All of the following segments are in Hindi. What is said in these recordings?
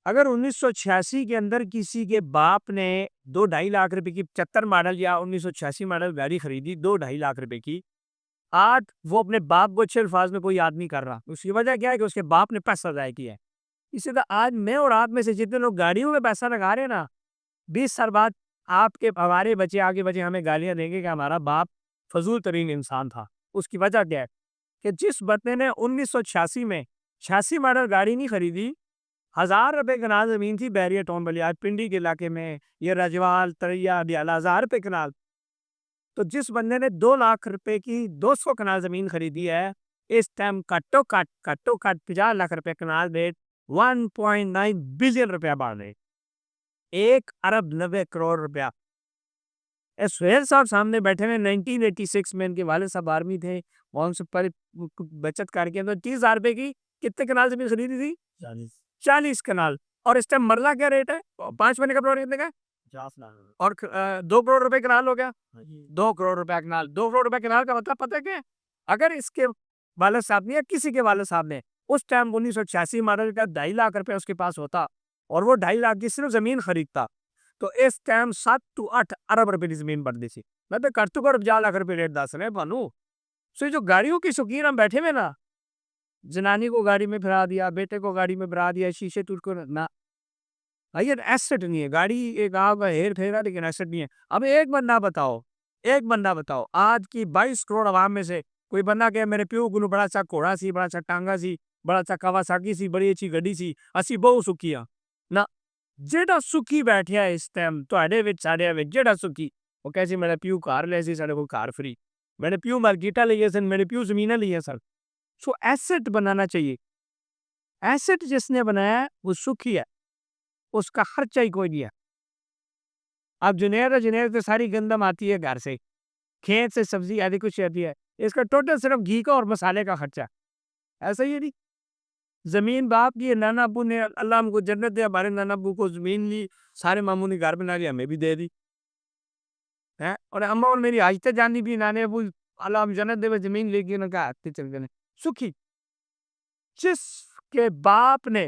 अगर 1986 के अंदर किसी के बाप ने 2-2.5 लाख रुपए की 75 मॉडल या 1986 मॉडल गाड़ी खरीदी 2-2.5 लाख रुपए की, आज वो अपने बाप को अच्छे अल्फाज में कोई याद नहीं कर रहा। उसकी वजह क्या है कि उसके बाप ने पैसा ज़ाया किया है। इसी तरह आज मैं और आप में से जितने लोग गाड़ियों में पैसा लगा रहे हैं ना, 20 साल बाद आपके हमारे बच्चे आगे बच्चे हमें गालियाँ देंगे कि हमारा बाप फ़ज़ूल तरीन इंसान था। उसकी वजह क्या है कि जिस बंदे ने 1986 में 86 मॉडल गाड़ी नहीं खरीदी, ₹1000 कनाल ज़मीन थी बैरिया टाउन बलियार पिंडी के इलाके में, ये रजवाल, तरैया, अडियाला ₹1000 कनाल। तो जिस बंदे ने 2 लाख रुपए की 200 कनाल ज़मीन खरीदी है, इस टाइम घट्टो-घट्ट 50 लाख रुपए कनाल रेट 1.9 बिलियन रुपया बढ़ रहे। 1 अरब 90 करोड़ रुपया। सुहेल साहब सामने बैठे हुए 1986 में इनके वालिद साहब आर्मी थे। वहाँ उनसे पर बचत करके 30,000 रुपए की कितने कनाल ज़मीन खरीदी थी? 40 कनाल। और इस टाइम मरला क्या रेट है? 5 महीने का प्लॉट कितने का है? 50 लाख। और 2 करोड़ रुपए कनाल हो गया? 2 करोड़ रुपए कनाल। 2 करोड़ रुपए कनाल का मतलब पता है क्या है? अगर इसके वालिद साहब ने या किसी के वालिद साहब ने उस टाइम 1986 मॉडल का 2.5 लाख रुपए उसके पास होता और वो 2.5 लाख की सिर्फ ज़मीन खरीदता, तो इस टाइम 7 टू 8 अरब रुपए की ज़मीन बनती थी। मैं तो कर 50 लाख रुपए रेट दस रहे भानू। सो ये जो गाड़ियों की शौकीन हम बैठे हुए ना, जनानी को गाड़ी में फिरा दिया, बेटे को गाड़ी में फिरा दिया, शीशे टूट कर ना, भाई ये एसेट नहीं है। गाड़ी एक आपका हेर-फेर है लेकिन एसेट नहीं है। अब एक बंदा बताओ, आज की 22 करोड़ अवाम में से कोई बंदा कहे मेरे प्यो को बड़ा अच्छा घोड़ा सी, बड़ा अच्छा टांगा सी, बड़ा अच्छा कावासाकी सी, बड़ी अच्छी गड्डी सी, असी बहुत सुखी हाँ। ना, ਜਿਹੜਾ ਸੁਖੀ ਬੈਠਿਆ ਇਸ ਟਾਈਮ ਤੁਹਾਡੇ ਵਿੱਚ ਸਾਡੇ ਵਿੱਚ ਜਿਹੜਾ ਸੁਖੀ ਉਹ ਕਹੇ ਸੀ ਮੇਰਾ ਪਿਓ ਘਰ ਲੈ ਸੀ ਸਾਡੇ ਕੋਲ ਘਰ फ्री मेरे प्यो मार्केटा लिए सन मेरे प्यो जमीनें लिए सर। सो एसेट बनाना चाहिए। एसेट जिसने बनाया है, वो सुखी है, उसका खर्चा ही कोई नहीं है। अब जुनेर तो सारी गंदम आती है घर से, खेत से सब्जी आदि कुछ आती है, इसका टोटल सिर्फ घी का और मसाले का खर्चा। ऐसा ही है नहीं। जमीन बाप की है, नाना अबू ने अल्लाह हमको जन्नत दे, हमारे नाना अबू को जमीन ली, सारे मामू ने घर बना लिया, हमें भी दे दी है। और अम्मा और मेरी आज तक जानी भी नाने अबू अल्लाह हम जन्नत दे जमीन लेके उन्होंने कहा आते चल गए सुखी। जिसके बाप ने,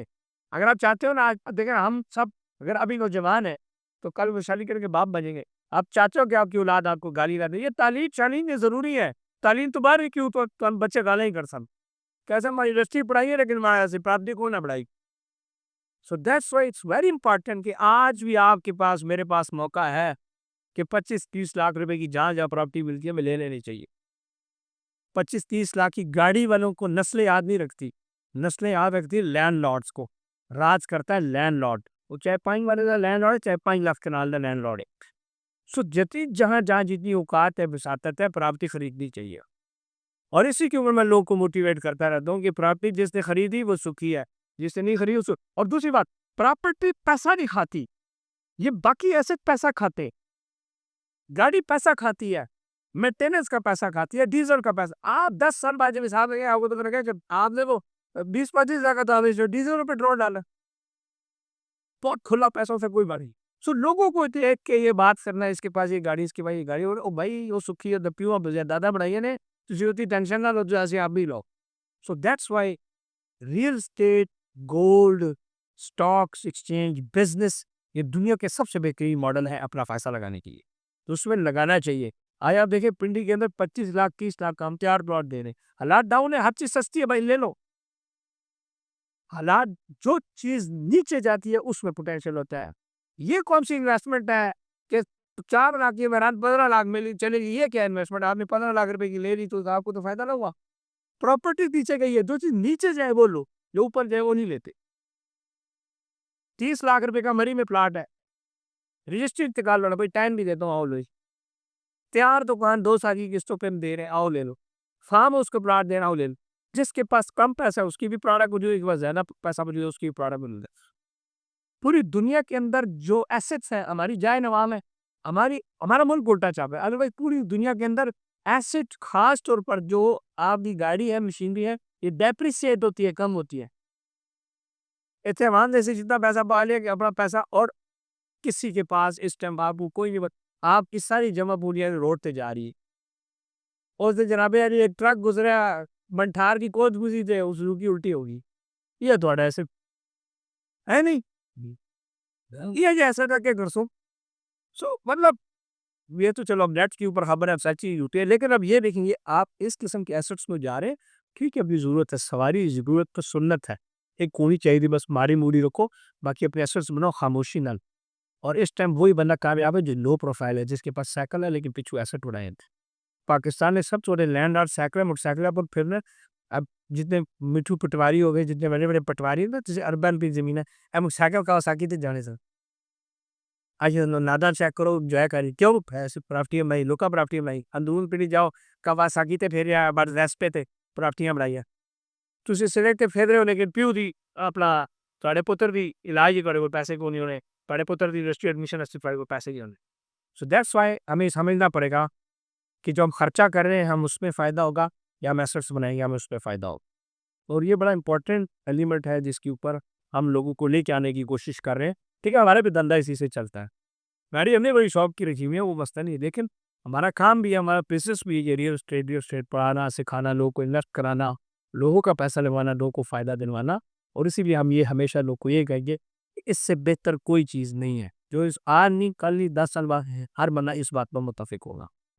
अगर आप चाहते हो ना, आज देखें हम सब अगर अभी नौजवान है तो कल वो शादी करके बाप बनेंगे। आप चाहते हो कि आपकी औलाद आपको गाली ना दे, ये तालीम शालीम ये जरूरी है। तालीम तो बाहर क्यों, तो हम बच्चे गाली ही कर सब कैसे हमारी यूनिवर्सिटी पढ़ाई है लेकिन हमारे ऐसी प्राप्ति को ना पढ़ाई। सो that's why it's very important कि आज भी आपके पास मेरे पास मौका है कि 25-30 लाख रुपए की जहाँ जहाँ प्रॉपर्टी मिलती है हमें ले लेनी चाहिए। 25-30 लाख की गाड़ी वालों को नस्लें याद नहीं रखती, नस्लें याद रखती है लैंडलॉर्ड्स को। राज करता है लैंडलॉर्ड, वो चाहे 5 वाले का लैंडलॉर्ड है चाहे 5 लाख कनाल का लैंडलॉर्ड है। सो जितनी जहाँ जहाँ जितनी औकात है वसातत है प्रॉपर्टी खरीदनी चाहिए। और इसी की उम्र में लोग को मोटिवेट करता रहता हूँ कि प्रॉपर्टी जिसने खरीदी वो सुखी है, जिसने नहीं खरीदी उसको। और दूसरी बात, प्रॉपर्टी पैसा नहीं खाती, ये बाकी एसेट पैसा खाते। गाड़ी पैसा खाती है, मेंटेनेंस का पैसा खाती है, डीजल का पैसा। आप 10 साल बाद जब हिसाब लगे आपको तो मैंने कहा कि आपने वो 20-25 हज़ार का था जो डीजल और पेट्रोल डाला, बहुत खुला पैसों से कोई बात नहीं। सो लोगों को देख के ये बात करना है इसके पास ये गाड़ी, इसके पास ये गाड़ी, और ओ भाई वो सुखी है दपियो दादा बढ़ाइए ने तुझे टेंशन ना लो जो ऐसे आप भी लो। So that's why real estate, gold, stocks exchange, business, ये दुनिया के सबसे बेहतरीन मॉडल है अपना पैसा लगाने के लिए, तो उसमें लगाना चाहिए। आज आप देखिए पिंडी के अंदर 25 लाख 30 लाख का हम तैयार प्लॉट दे रहे हैं। हालात डाउन है, हर चीज सस्ती है भाई ले लो। हालात, जो चीज नीचे जाती है उसमें पोटेंशियल होता है। ये कौन सी इन्वेस्टमेंट है कि 4 लाख की मेहनत 15 लाख में चलेगी? ये क्या इन्वेस्टमेंट? आपने 15 लाख रुपए की ले ली तो आपको तो फायदा ना हुआ। प्रॉपर्टी नीचे गई है, जो चीज नीचे जाए वो लो, जो ऊपर जाए वो नहीं लेते। 30 लाख रुपए का मरी में प्लाट है, रजिस्ट्री इंतकाल वाला, भाई टाइम भी देता हूँ, आओ लो। तैयार दुकान 2 साल की किस्तों पे हम दे रहे हैं, आओ ले लो। फार्म हाउस को प्लाट देना, आओ ले लो। जिसके पास कम पैसा है उसकी भी प्रोडक्ट मौजूद है, जिसके पास ज्यादा पैसा मौजूद है उसकी भी प्रोडक्ट मौजूद है। पूरी दुनिया के अंदर जो एसेट्स है हमारी जाय नवाम है, हमारा मुल्क उल्टा चाप है। अदरवाइज पूरी दुनिया के अंदर एसेट, खास तौर पर जो आपकी गाड़ी है, मशीनरी है, ये डेप्रिसिएट होती है, कम होती है। इतने मान जैसे जितना पैसा पा लिया कि अपना पैसा, और किसी के पास इस टाइम आपको कोई नहीं आपकी सारी जमा पूंजियां रोड पे जा रही है। उस दिन जनाबे यार एक ट्रक गुजरा, मंठार की कोच गुजरी थे, उस की उल्टी होगी। ये थोड़ा ऐसे है नहीं। ये जैसा था कि घरसों मतलब ये तो चलो अब नेट के ऊपर खबर है, अब सच्ची झूठी है, लेकिन अब ये देखेंगे आप इस किस्म के एसेट्स में जा रहे हैं, ठीक है, अभी ज़रूरत है, सवारी ज़रूरत तो सुन्नत है। एक कोनी चाहिए बस माड़ी-मूड़ी रखो, बाकी अपने एसेट्स बनाओ खामोशी नाल। और इस टाइम वही बंदा कामयाब है जो लो प्रोफाइल है, जिसके पास साइकिल है लेकिन पीछू एसेट उड़ाए हैं। पाकिस्तान ने सब छोड़े लैंड और साइकिल मोटरसाइकिल पर फिरना। अब जितने मिट्ठू पटवारी हो गए, जितने बड़े-बड़े पटवारी हैं ना, जैसे अर्बन की ज़मीन है, साइकिल कावासाकी ते जाने सर। आज नादा चेक करो जॉय करी क्यों ऐसे प्राप्तियां बनाई लोका प्राप्तियां बनाई अंदरून पीढ़ी जाओ कवासाकी ते फिर या बड़ रेस्पे ते प्राप्तियां बनाई ਤੁਸੀਂ ਸਿਰੇ ਤੇ ਫਿਰ ਰਹੇ ਹੋ ਲੇਕਿਨ ਪਿਓ ਦੀ ਆਪਣਾ ਤੁਹਾਡੇ ਪੁੱਤਰ ਦੀ ਇਲਾਜ ਹੀ ਕਰੇ पैसे को नहीं होने ਤੁਹਾਡੇ पुत्र ਦੀ यूनिवर्सिटी एडमिशन वास्ते ਤੁਹਾਡੇ कोई पैसे नहीं होने सो दैट्स व्हाई हमें समझना पड़ेगा कि जो हम खर्चा कर रहे हैं हम उसमें फ़ायदा होगा या हम एसेट्स बनाएंगे हमें उसमें फ़ायदा होगा और ये बड़ा इंपॉर्टेंट एलिमेंट है जिसके ऊपर हम लोगों को लेके आने की कोशिश कर रहे हैं ठीक है हमारे भी धंधा इसी से चलता है गाड़ी हमने बड़ी शौक की रखी हुई है वो मसला नहीं है लेकिन हमारा काम भी है हमारा बिजनेस भी है ये रियल एस्टेट पढ़ाना सिखाना लोगों को इन्वेस्ट कराना लोगों का पैसा लगवाना लोगों को फ़ायदा दिलवाना और इसीलिए हम ये हमेशा लोग को ये कहेंगे कि इससे बेहतर कोई चीज़ नहीं है जो इस आज नहीं कल नहीं 10 साल बाद है हर बंदा इस बात पर मुत्तफिक होगा